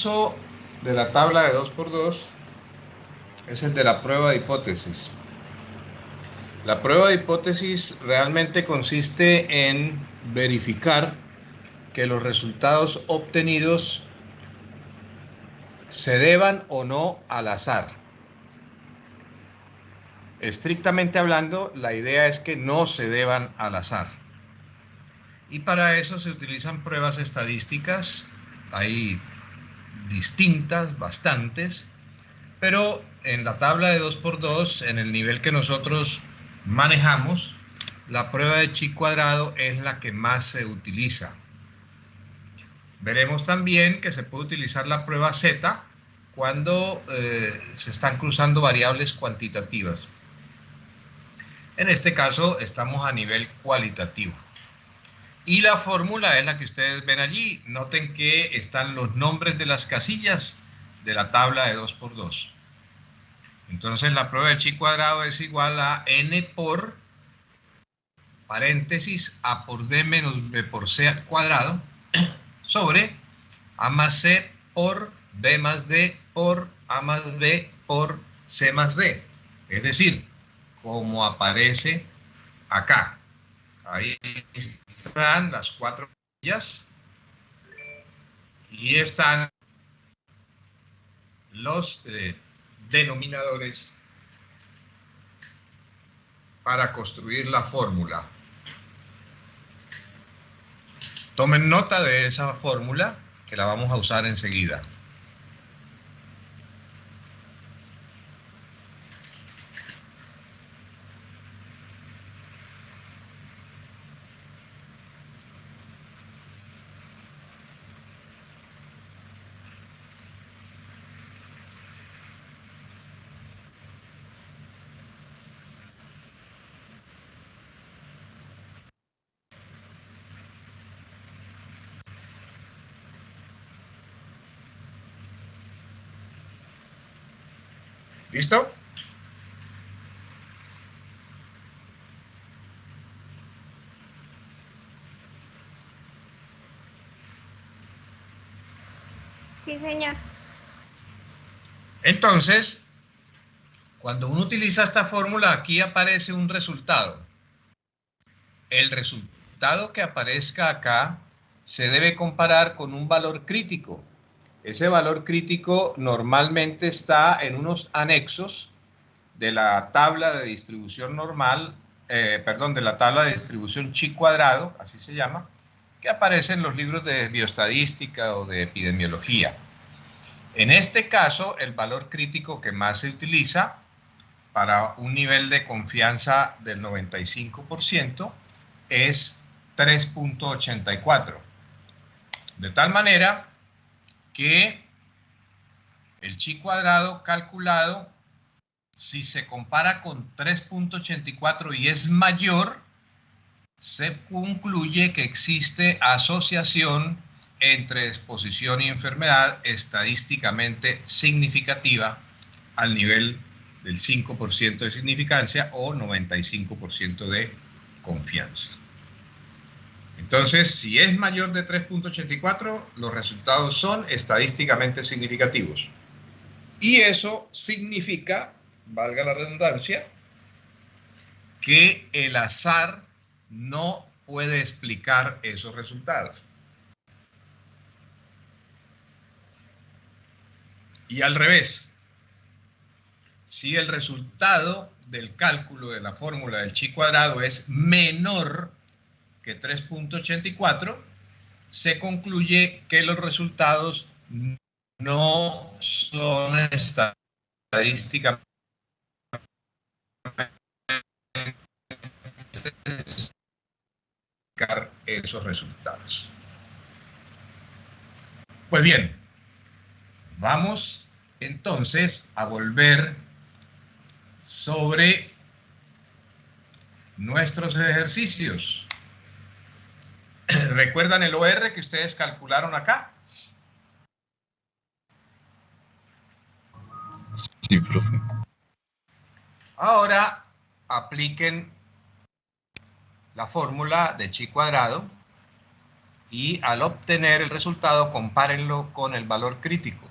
Uso de la tabla de 2×2 es el de la prueba de hipótesis. La prueba de hipótesis realmente consiste en verificar que los resultados obtenidos se deban o no al azar. Estrictamente hablando, la idea es que no se deban al azar. Y para eso se utilizan pruebas estadísticas. Hay distintas, bastantes. Pero en la tabla de 2×2, en el nivel que nosotros manejamos, la prueba de chi cuadrado es la que más se utiliza. Veremos también que se puede utilizar la prueba z cuando se están cruzando variables cuantitativas. En este caso estamos a nivel cualitativo. Y la fórmula es la que ustedes ven allí. Noten que están los nombres de las casillas de la tabla de 2×2. Entonces la prueba de chi cuadrado es igual a n por paréntesis a por d menos b por c al cuadrado sobre a más c por b más d por a más b por c más d. Es decir, como aparece acá. Ahí están las cuatro casillas y están los denominadores para construir la fórmula. Tomen nota de esa fórmula que la vamos a usar enseguida. ¿Listo? Sí, señor. Entonces, cuando uno utiliza esta fórmula, aquí aparece un resultado. El resultado que aparezca acá se debe comparar con un valor crítico. Ese valor crítico normalmente está en unos anexos de la tabla de distribución normal, de la tabla de distribución chi cuadrado, así se llama, que aparece en los libros de bioestadística o de epidemiología. En este caso, el valor crítico que más se utiliza para un nivel de confianza del 95% es 3.84. De tal manera que el chi cuadrado calculado, si se compara con 3.84 y es mayor, se concluye que existe asociación entre exposición y enfermedad estadísticamente significativa al nivel del 5% de significancia o 95% de confianza. Entonces, si es mayor de 3.84, los resultados son estadísticamente significativos. Y eso significa, valga la redundancia, que el azar no puede explicar esos resultados. Y al revés, si el resultado del cálculo de la fórmula del chi cuadrado es menor que 3.84, se concluye que los resultados no son estadísticamente esos resultados. Pues bien, vamos entonces a volver sobre nuestros ejercicios. ¿Recuerdan el OR que ustedes calcularon acá? Sí, profe. Ahora apliquen la fórmula de chi cuadrado y al obtener el resultado compárenlo con el valor crítico.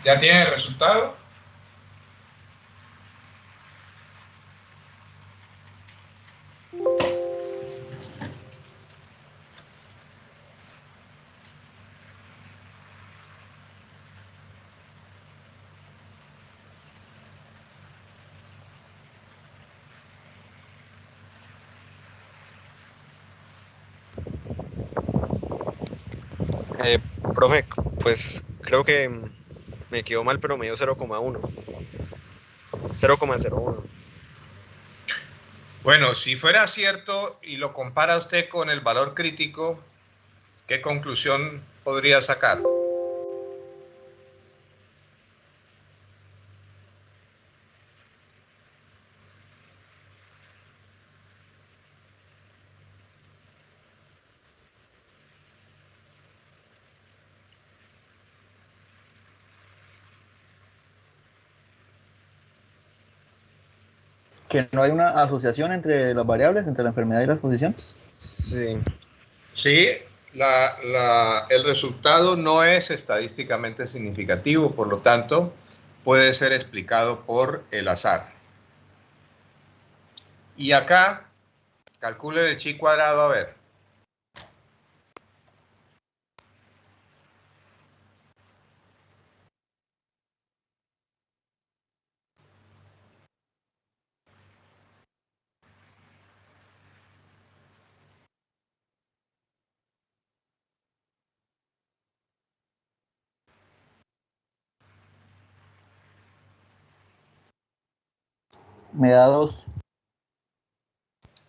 ¿Ya tiene el resultado? Profe, pues creo que me quedó mal, pero me dio 0,1. 0,01. Bueno, si fuera cierto y lo compara usted con el valor crítico, ¿qué conclusión podría sacar? Que no hay una asociación entre las variables, entre la enfermedad y la exposición. Sí. Sí, el resultado no es estadísticamente significativo, por lo tanto, puede ser explicado por el azar. Y acá, calcule el chi cuadrado, a ver. Me da 2.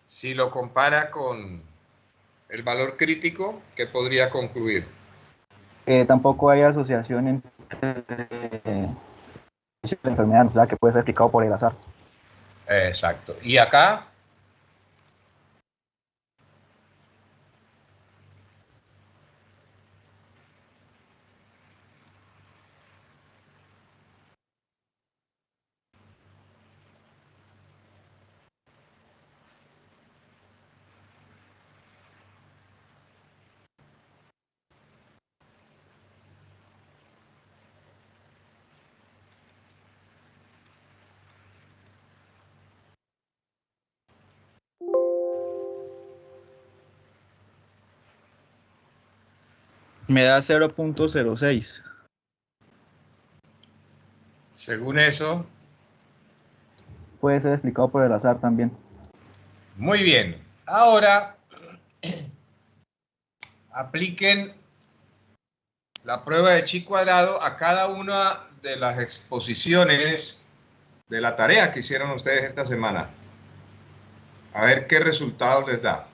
Si lo compara con el valor crítico, ¿qué podría concluir? Tampoco hay asociación entre la enfermedad, o sea, que puede ser explicado por el azar. Exacto. Y acá, Me da 0.06. según eso, Puede ser explicado por el azar también. muy bien. Ahora, apliquen la prueba de chi cuadrado a cada una de las exposiciones de la tarea que hicieron ustedes esta semana. A ver qué resultados les da.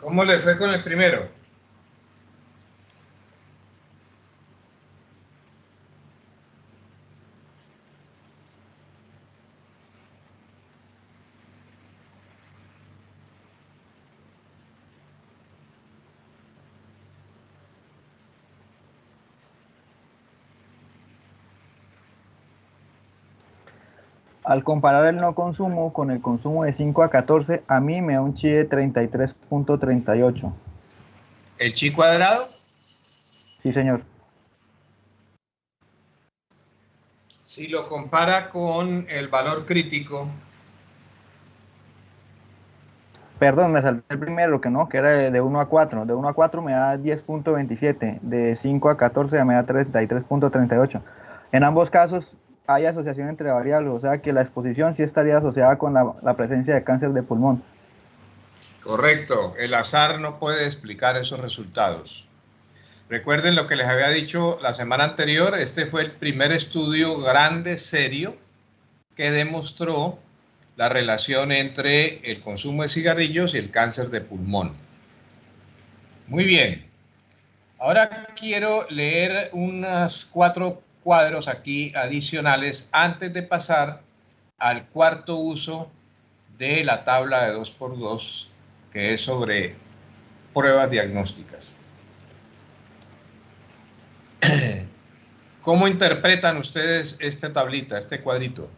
¿Cómo le fue con el primero? Al comparar el no consumo con el consumo de 5 a 14, a mí me da un chi de 33.38. ¿El chi cuadrado? Sí, señor. Si lo compara con el valor crítico. Perdón, me salté el primero, que no, que era de 1 a 4. De 1 a 4 me da 10.27. De 5 a 14 me da 33.38. En ambos casos hay asociación entre variables, o sea que la exposición sí estaría asociada con la presencia de cáncer de pulmón. Correcto, el azar no puede explicar esos resultados. Recuerden lo que les había dicho la semana anterior, este fue el primer estudio grande, serio, que demostró la relación entre el consumo de cigarrillos y el cáncer de pulmón. Muy bien, ahora quiero leer unos 4 cuadros aquí adicionales antes de pasar al cuarto uso de la tabla de 2x2, que es sobre pruebas diagnósticas. ¿Cómo interpretan ustedes esta tablita, este cuadrito?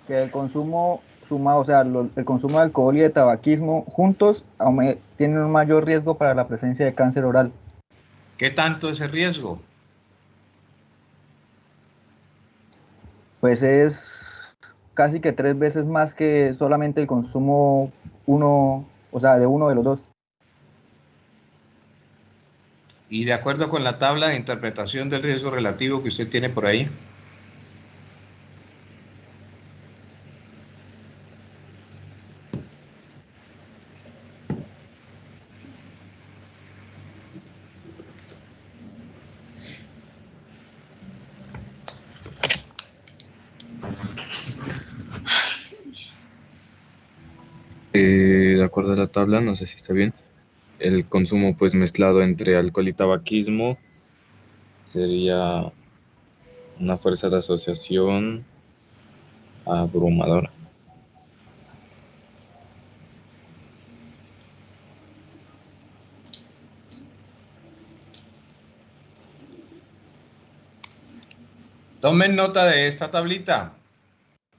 Que el consumo sumado, o sea, el consumo de alcohol y de tabaquismo juntos tienen un mayor riesgo para la presencia de cáncer oral. ¿Qué tanto es el riesgo? Pues es casi que 3 veces más que solamente el consumo uno, o sea, de uno de los dos. Y de acuerdo con la tabla de interpretación del riesgo relativo que usted tiene por ahí, De acuerdo a la tabla, no sé si está bien, el consumo pues mezclado entre alcohol y tabaquismo sería una fuerza de asociación abrumadora. tomen nota de esta tablita.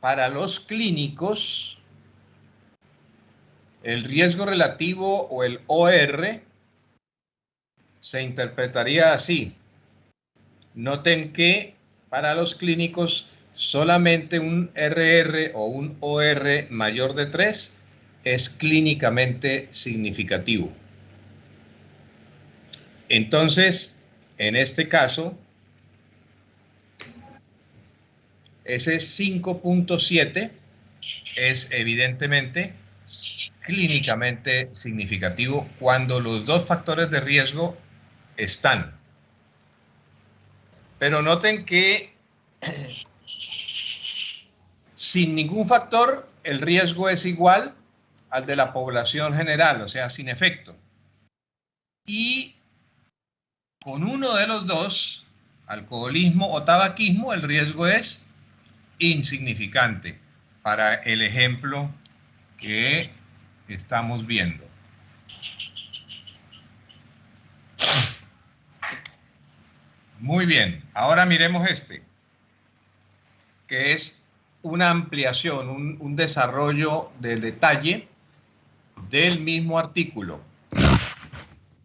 Para los clínicos, el riesgo relativo o el OR se interpretaría así. Noten que para los clínicos solamente un RR o un OR mayor de 3 es clínicamente significativo. Entonces, en este caso, ese 5.7 es evidentemente clínicamente significativo cuando los dos factores de riesgo están. Pero noten que sin ningún factor el riesgo es igual al de la población general, o sea, sin efecto. Y con uno de los dos, alcoholismo o tabaquismo, el riesgo es insignificante para el ejemplo que estamos viendo. Muy bien, ahora miremos este, que es una ampliación, un desarrollo del detalle del mismo artículo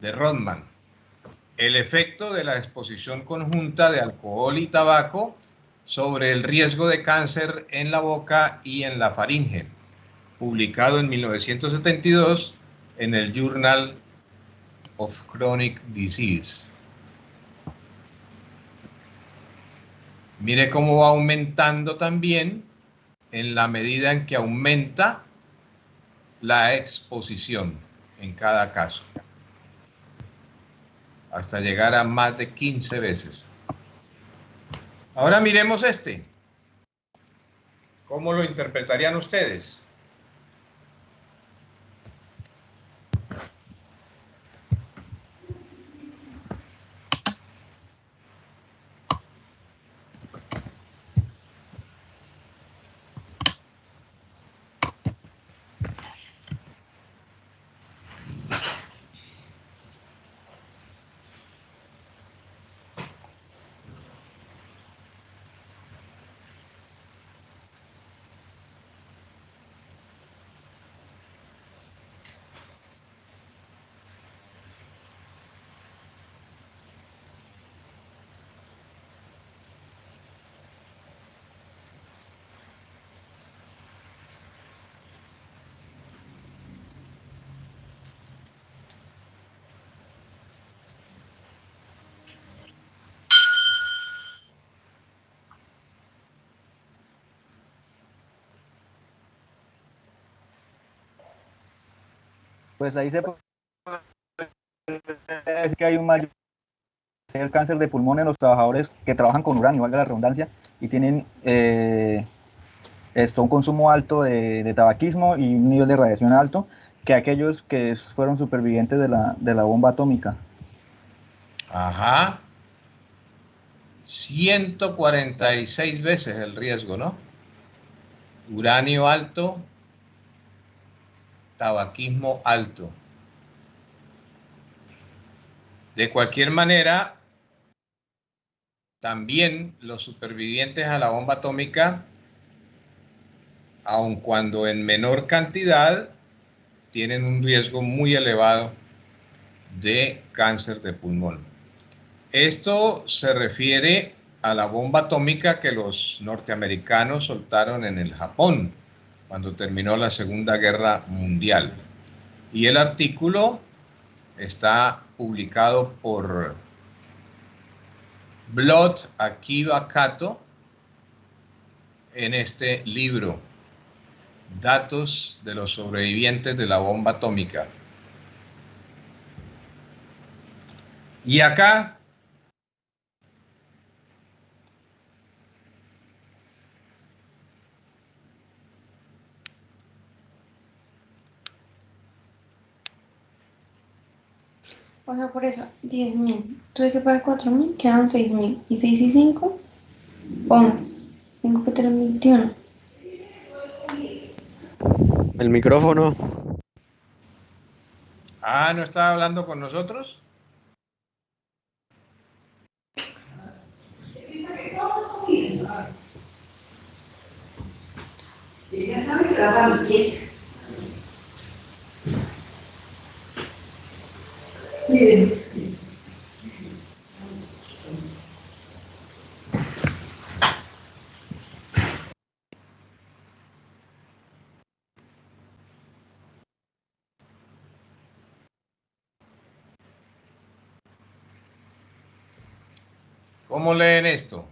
de Rodman. El efecto de la exposición conjunta de alcohol y tabaco sobre el riesgo de cáncer en la boca y en la faringe, publicado en 1972 en el Journal of Chronic Disease. Mire cómo va aumentando también en la medida en que aumenta la exposición en cada caso, hasta llegar a más de 15 veces. Ahora miremos este. ¿Cómo lo interpretarían ustedes? Pues ahí se puede decir que hay un mayor cáncer de pulmón en los trabajadores que trabajan con uranio, valga la redundancia, y tienen un consumo alto de tabaquismo y un nivel de radiación alto, que aquellos que fueron supervivientes de la bomba atómica. Ajá. 146 veces el riesgo, ¿no? Uranio alto, tabaquismo alto. De cualquier manera, también los supervivientes a la bomba atómica, aun cuando en menor cantidad, tienen un riesgo muy elevado de cáncer de pulmón. Esto se refiere a la bomba atómica que los norteamericanos soltaron en el Japón cuando terminó la Segunda Guerra Mundial. Y el artículo está publicado por Blood Akiba Kato en este libro, Datos de los sobrevivientes de la bomba atómica. Y acá O sea, por eso, 10.000. Tuve que pagar 4.000, quedan 6.000. Y 6 y 5, 11. Tengo que tener 21. El micrófono. ¿no estaba hablando con nosotros? ¿Cómo leen esto?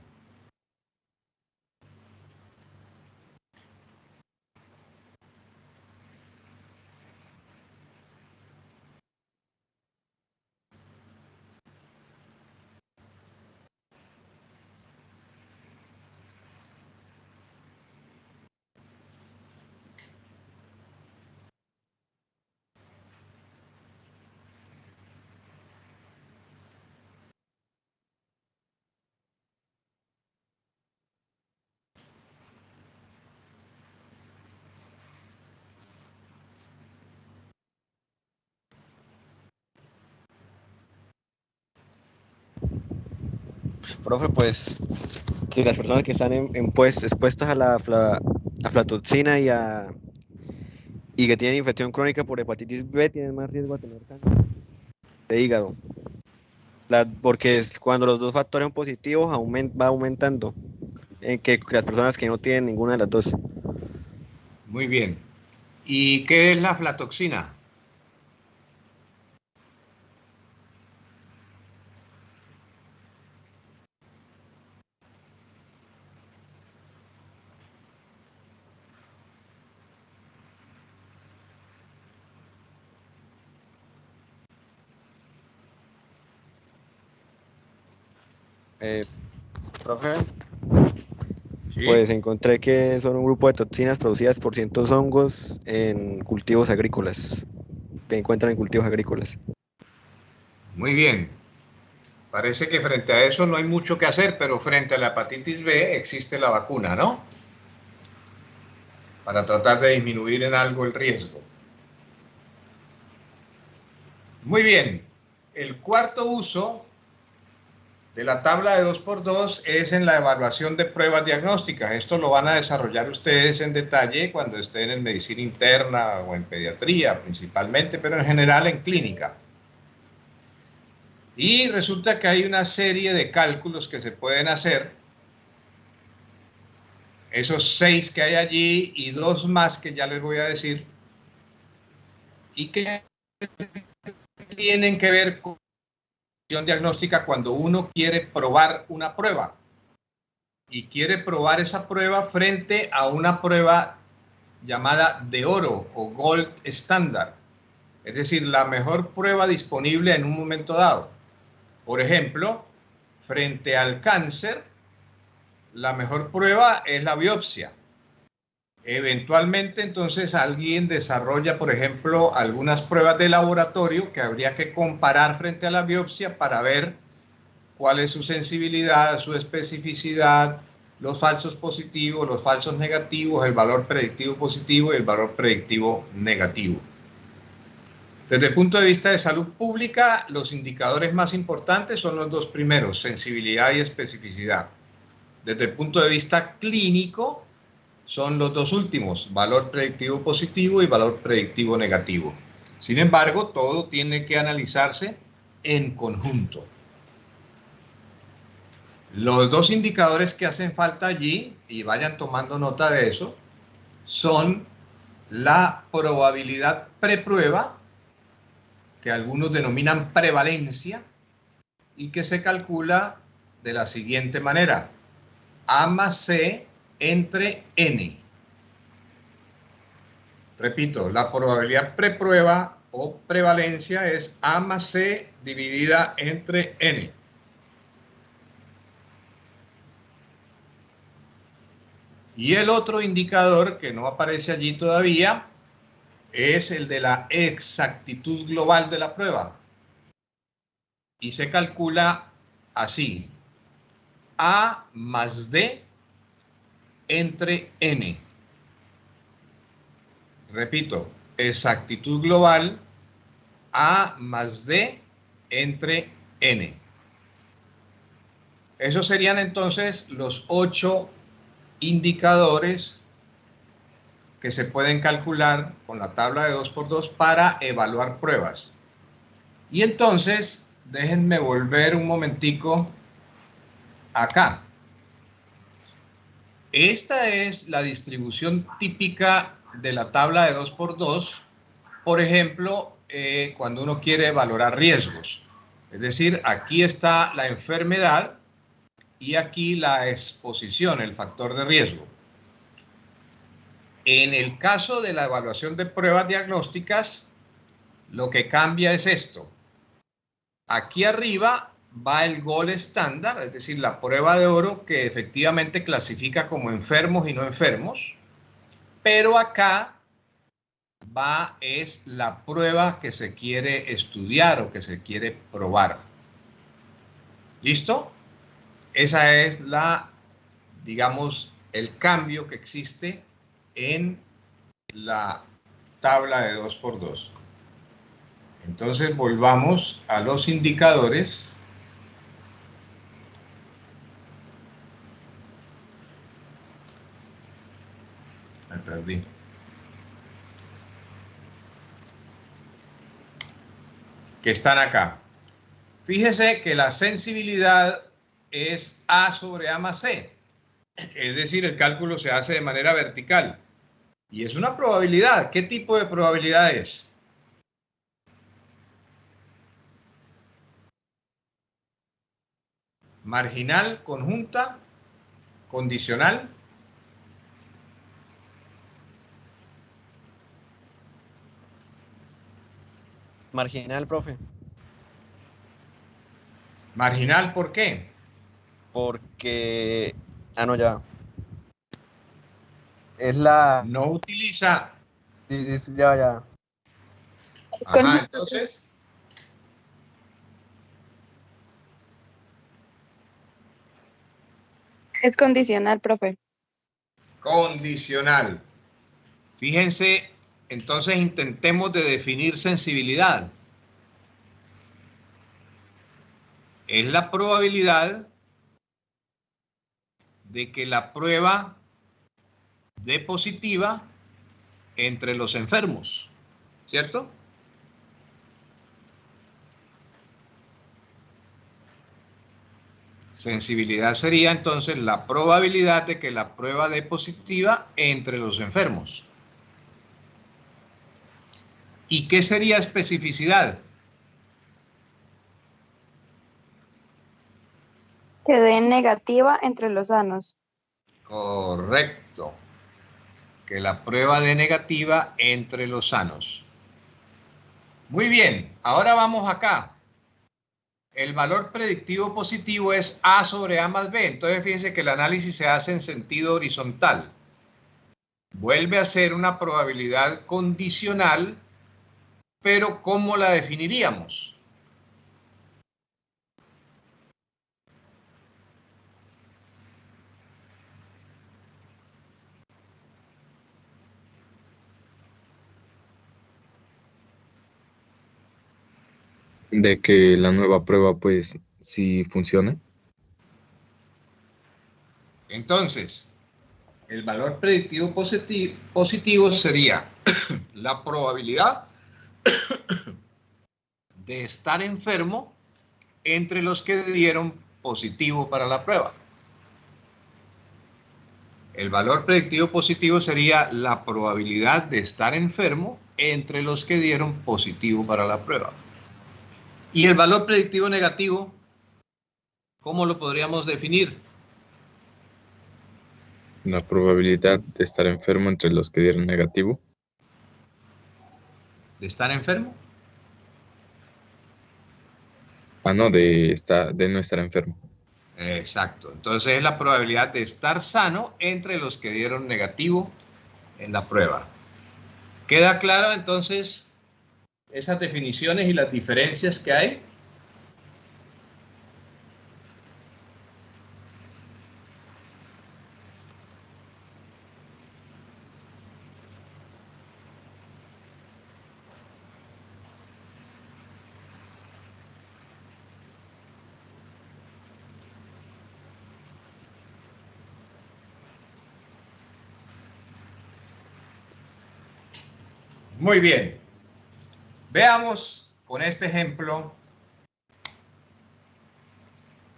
Profe, pues que las personas que están expuestas a la aflatoxina y que tienen infección crónica por hepatitis B tienen más riesgo de tener cáncer de hígado. Porque cuando los dos factores son positivos va aumentando que las personas que no tienen ninguna de las dos. Muy bien. ¿Y qué es la aflatoxina? Profe, ¿Sí? pues encontré que son un grupo de toxinas producidas por ciertos hongos en cultivos agrícolas, que encuentran en cultivos agrícolas. Muy bien. Parece que frente a eso no hay mucho que hacer, pero frente a la hepatitis B existe la vacuna, ¿no? Para tratar de disminuir en algo el riesgo. Muy bien. El cuarto uso de la tabla de 2x2 es en la evaluación de pruebas diagnósticas. Esto lo van a desarrollar ustedes en detalle cuando estén en medicina interna o en pediatría principalmente, pero en general en clínica. Y resulta que hay una serie de cálculos que se pueden hacer. Esos 6 que hay allí y 2 más que ya les voy a decir. Y que tienen que ver con diagnóstica cuando uno quiere probar una prueba. Y quiere probar esa prueba frente a una prueba llamada de oro o gold standard. Es decir, la mejor prueba disponible en un momento dado. Por ejemplo, frente al cáncer, la mejor prueba es la biopsia. Eventualmente, entonces, alguien desarrolla, por ejemplo, algunas pruebas de laboratorio que habría que comparar frente a la biopsia para ver cuál es su sensibilidad, su especificidad, los falsos positivos, los falsos negativos, el valor predictivo positivo y el valor predictivo negativo. Desde el punto de vista de salud pública, los indicadores más importantes son los dos primeros, sensibilidad y especificidad. Desde el punto de vista clínico, son los dos últimos, valor predictivo positivo y valor predictivo negativo. Sin embargo, todo tiene que analizarse en conjunto. Los dos indicadores que hacen falta allí, y vayan tomando nota de eso, son la probabilidad preprueba, que algunos denominan prevalencia, y que se calcula de la siguiente manera: A más C entre N. Repito, la probabilidad preprueba o prevalencia es A más C dividida entre N. Y el otro indicador que no aparece allí todavía es el de la exactitud global de la prueba. Y se calcula así: A más D entre N. Repito, exactitud global, A más D entre N. Esos serían entonces los 8 indicadores que se pueden calcular con la tabla de 2x2 para evaluar pruebas. Y entonces, déjenme volver un momentico acá. Esta es la distribución típica de la tabla de 2x2, por ejemplo, cuando uno quiere valorar riesgos. Es decir, aquí está la enfermedad y aquí la exposición, el factor de riesgo. En el caso de la evaluación de pruebas diagnósticas, lo que cambia es esto. Aquí arriba va el gold estándar, es decir, la prueba de oro que efectivamente clasifica como enfermos y no enfermos, pero acá es la prueba que se quiere estudiar o que se quiere probar. ¿Listo? Esa es digamos, el cambio que existe en la tabla de 2x2. Entonces volvamos a los indicadores. Me perdí. Que están acá. Fíjese que la sensibilidad es A sobre A más C. Es decir, el cálculo se hace de manera vertical. Y es una probabilidad. ¿Qué tipo de probabilidad es? Marginal, conjunta, condicional. Marginal, profe. Marginal, ¿por qué? Porque... Ah, no, ya. Es la... No utiliza. Ya, ya. Ajá, entonces. Es condicional, profe. Condicional. Fíjense, entonces intentemos de definir sensibilidad. Es la probabilidad de que la prueba dé positiva entre los enfermos, ¿cierto? Sensibilidad sería entonces la probabilidad de que la prueba dé positiva entre los enfermos. ¿Y qué sería especificidad? Que dé negativa entre los sanos. Correcto. Que la prueba dé negativa entre los sanos. Muy bien, ahora vamos acá. El valor predictivo positivo es A sobre A más B. Entonces fíjense que el análisis se hace en sentido horizontal. Vuelve a ser una probabilidad condicional, pero ¿cómo la definiríamos? De que la nueva prueba pues sí funcione. Entonces, el valor predictivo positivo sería la probabilidad de estar enfermo entre los que dieron positivo para la prueba. El valor predictivo positivo sería la probabilidad de estar enfermo entre los que dieron positivo para la prueba. Y el valor predictivo negativo, ¿cómo lo podríamos definir? La probabilidad de estar enfermo entre los que dieron negativo. ¿De estar enfermo? Ah, no, de no estar enfermo. Exacto. Entonces es la probabilidad de estar sano entre los que dieron negativo en la prueba. ¿Queda claro entonces esas definiciones y las diferencias que hay? Muy bien. Veamos con este ejemplo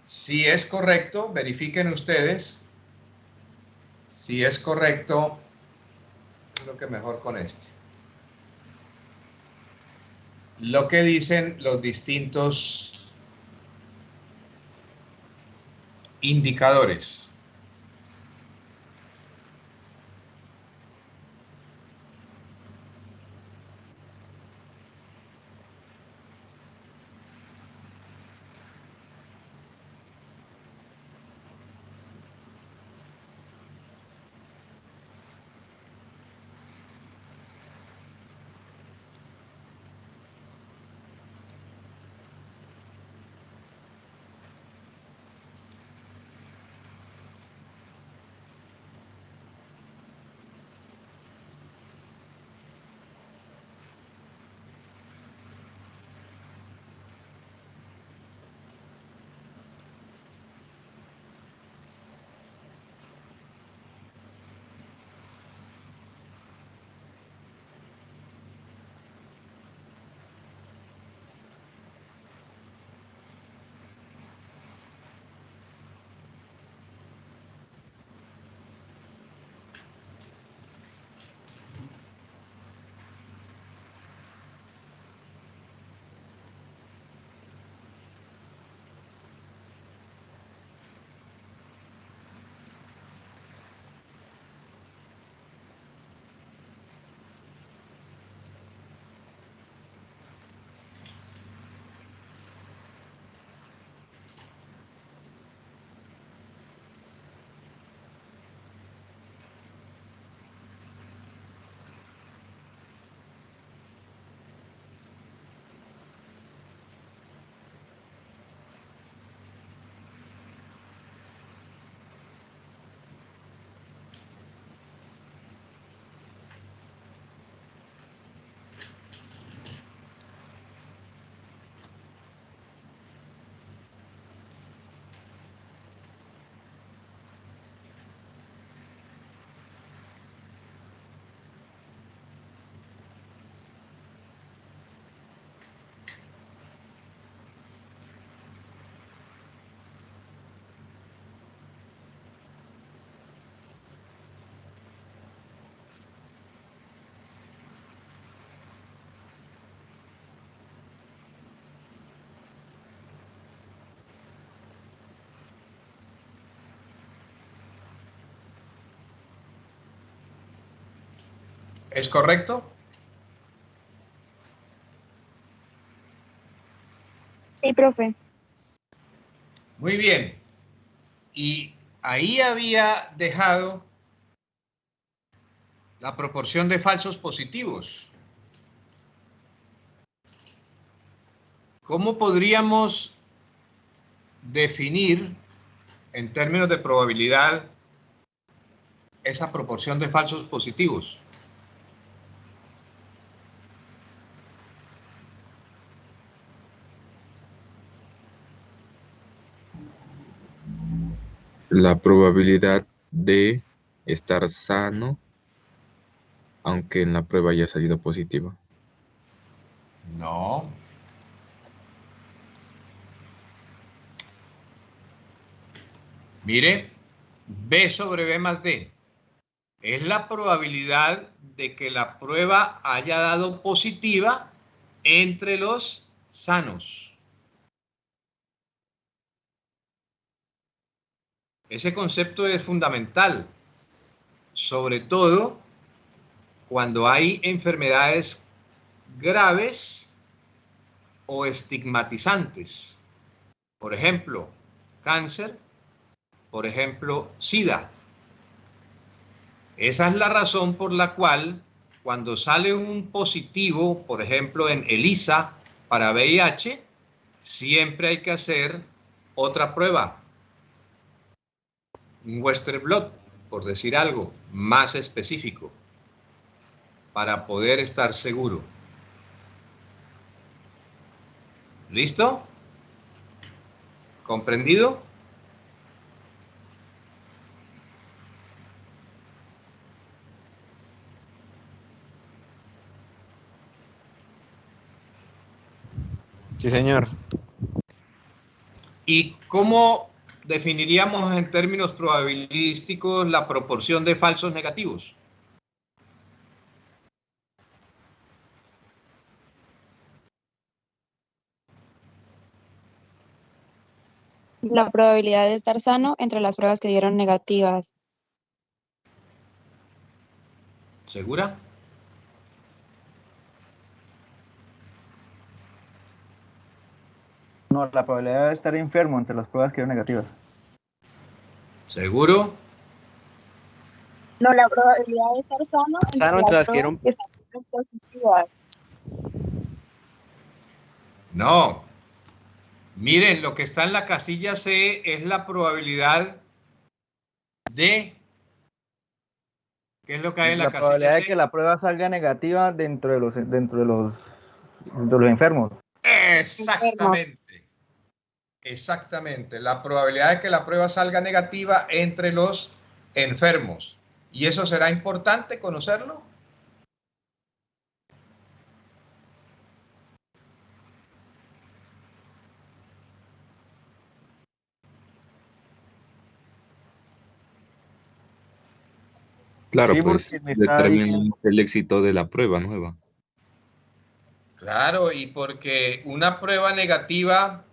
si es correcto. Verifiquen ustedes si es correcto. Creo que mejor con este. Lo que dicen los distintos indicadores. ¿Es correcto? Sí, profe. Muy bien. Y ahí había dejado la proporción de falsos positivos. ¿Cómo podríamos definir en términos de probabilidad esa proporción de falsos positivos? La probabilidad de estar sano, aunque en la prueba haya salido positiva. No. Mire, B sobre B más D. Es la probabilidad de que la prueba haya dado positiva entre los sanos. Ese concepto es fundamental, sobre todo cuando hay enfermedades graves o estigmatizantes. Por ejemplo, cáncer, por ejemplo, SIDA. Esa es la razón por la cual cuando sale un positivo, por ejemplo, en ELISA para VIH, siempre hay que hacer otra prueba, un Western blot, por decir algo más específico, para poder estar seguro. ¿Listo? ¿Comprendido? Sí, señor. ¿Y cómo definiríamos en términos probabilísticos la proporción de falsos negativos? La probabilidad de estar sano entre las pruebas que dieron negativas. ¿Segura? No, la probabilidad de estar enfermo entre las pruebas que dieron negativas. ¿Seguro? No, la probabilidad de estar sano Sano entre las que dieron. que salieron positivas. No. Miren, lo que está en la casilla C es la probabilidad de... ¿Qué es lo que hay en la La casilla probabilidad de C? que la prueba salga negativa dentro de los enfermos. Exactamente. Exactamente. La probabilidad de que la prueba salga negativa entre los enfermos. ¿Y eso será importante conocerlo? Claro, Sí, porque pues me está diciendo, determina el éxito de la prueba nueva. Claro, y porque una prueba negativa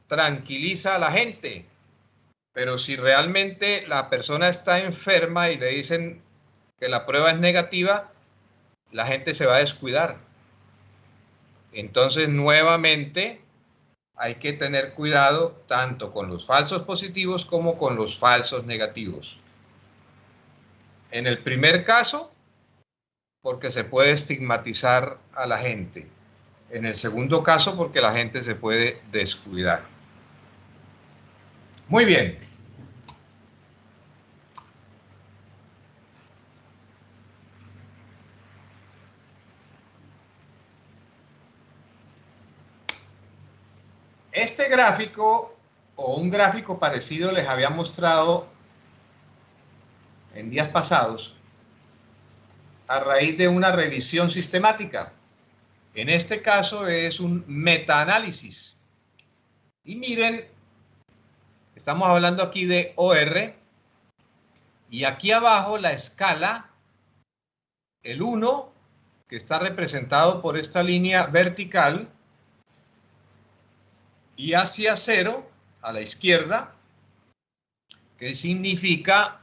tranquiliza a la gente. Pero si realmente la persona está enferma y le dicen que la prueba es negativa, la gente se va a descuidar. Entonces, nuevamente, hay que tener cuidado tanto con los falsos positivos como con los falsos negativos. En el primer caso, porque se puede estigmatizar a la gente. En el segundo caso, porque la gente se puede descuidar. Muy bien. Este gráfico o un gráfico parecido les había mostrado en días pasados a raíz de una revisión sistemática. En este caso es un metaanálisis. Y miren, estamos hablando aquí de OR y aquí abajo la escala, el 1, que está representado por esta línea vertical, y hacia 0, a la izquierda, que significa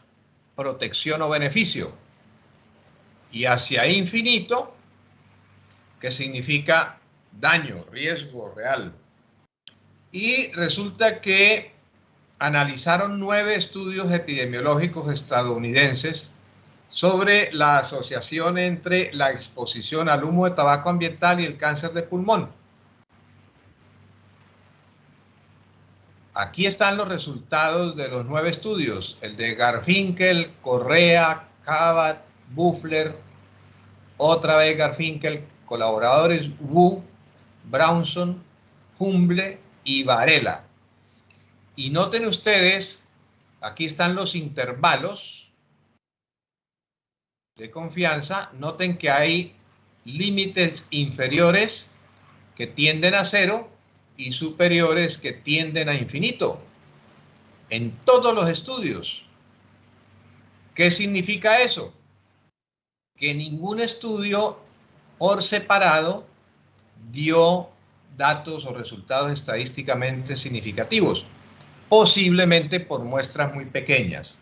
protección o beneficio. y hacia infinito, que significa daño, riesgo real. Y resulta que analizaron 9 estudios epidemiológicos estadounidenses sobre la asociación entre la exposición al humo de tabaco ambiental y el cáncer de pulmón. Aquí están los resultados de los 9 estudios, el de Garfinkel, Correa, Cabat, Buffler, otra vez Garfinkel, colaboradores Wu, Brownson, Humble y Varela. Y noten ustedes, aquí están los intervalos de confianza. Noten que hay límites inferiores que tienden a 0 y superiores que tienden a infinito. En todos los estudios. ¿Qué significa eso? Que ningún estudio por separado dio datos o resultados estadísticamente significativos, posiblemente por muestras muy pequeñas.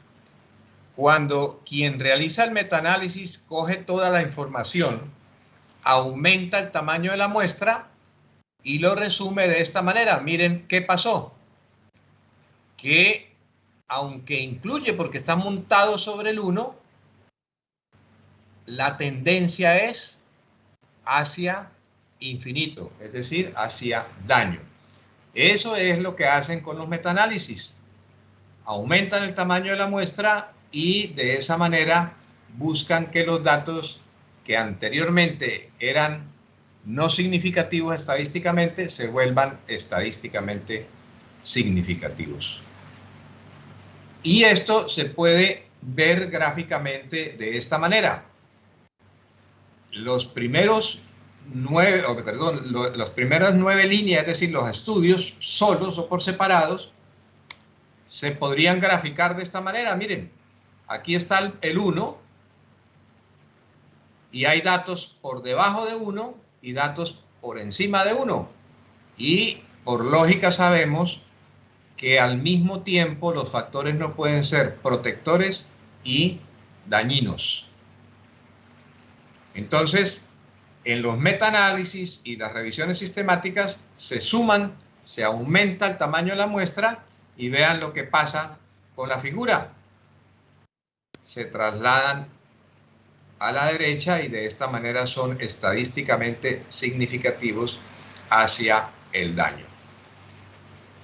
Cuando quien realiza el metaanálisis coge toda la información, aumenta el tamaño de la muestra y lo resume de esta manera. Miren qué pasó. Que aunque incluye, porque está montado sobre el 1, la tendencia es hacia infinito, es decir, hacia daño. Eso es lo que hacen con los metaanálisis. Aumentan el tamaño de la muestra y de esa manera buscan que los datos que anteriormente eran no significativos estadísticamente se vuelvan estadísticamente significativos. Y esto se puede ver gráficamente de esta manera. Los primeros 9, las primeras 9 líneas, es decir, los estudios solos o por separados, se podrían graficar de esta manera. Miren, aquí está el 1 y hay datos por debajo de 1 y datos por encima de 1. Y por lógica sabemos que al mismo tiempo los factores no pueden ser protectores y dañinos. Entonces, en los metaanálisis y las revisiones sistemáticas se suman, se aumenta el tamaño de la muestra y vean lo que pasa con la figura. Se trasladan a la derecha y de esta manera son estadísticamente significativos hacia el daño.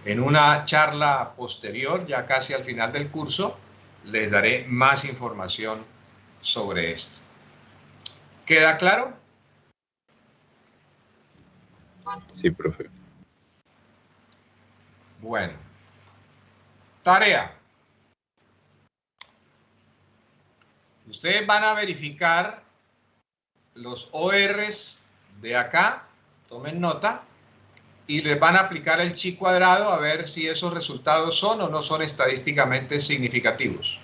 En una charla posterior, ya casi al final del curso, les daré más información sobre esto. ¿Queda claro? Sí, profe. Bueno. Tarea. Ustedes van a verificar los ORs de acá, tomen nota, y les van a aplicar el chi cuadrado a ver si esos resultados son o no son estadísticamente significativos.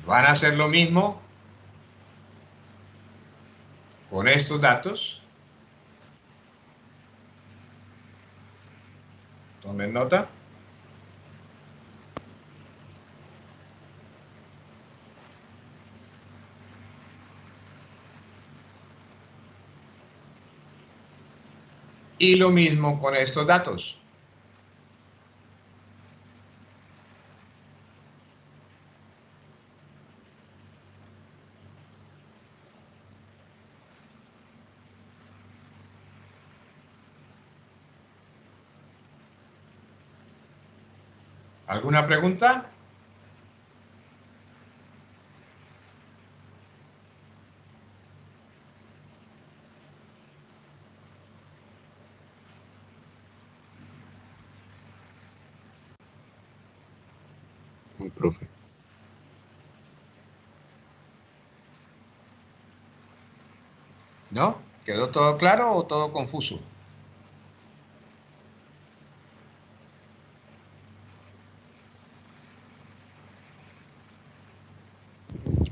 Van a hacer lo mismo con estos datos. Tomen nota. Y lo mismo con estos datos. ¿Alguna pregunta? Profe. ¿No? ¿Quedó todo claro o todo confuso?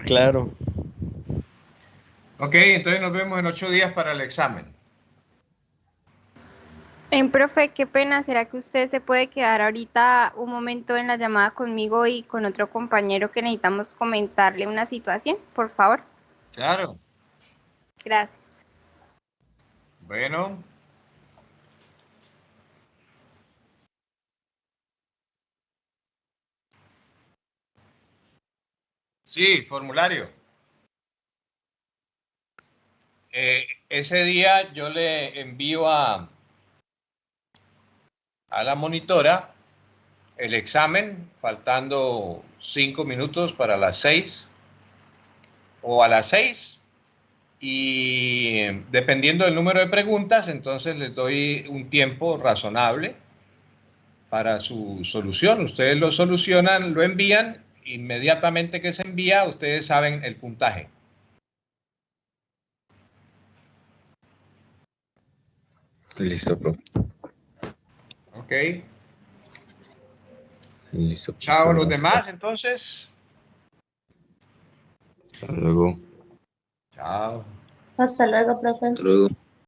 Claro. Ok, entonces nos vemos en 8 días para el examen. Profe, qué pena, ¿será que usted se puede quedar ahorita un momento en la llamada conmigo y con otro compañero que necesitamos comentarle una situación, por favor? Claro. Gracias. Bueno. Sí, formulario. Ese día yo le envío a la monitora el examen, faltando 5 minutos para las 6 o a las 6. Y dependiendo del número de preguntas, entonces les doy un tiempo razonable para su solución. Ustedes lo solucionan, lo envían, inmediatamente que se envía, ustedes saben el puntaje. Listo, profe. Ok. Listo. profe, Chao, los gracias. demás, entonces. Hasta luego. Chao. Hasta luego, profe. Hasta luego.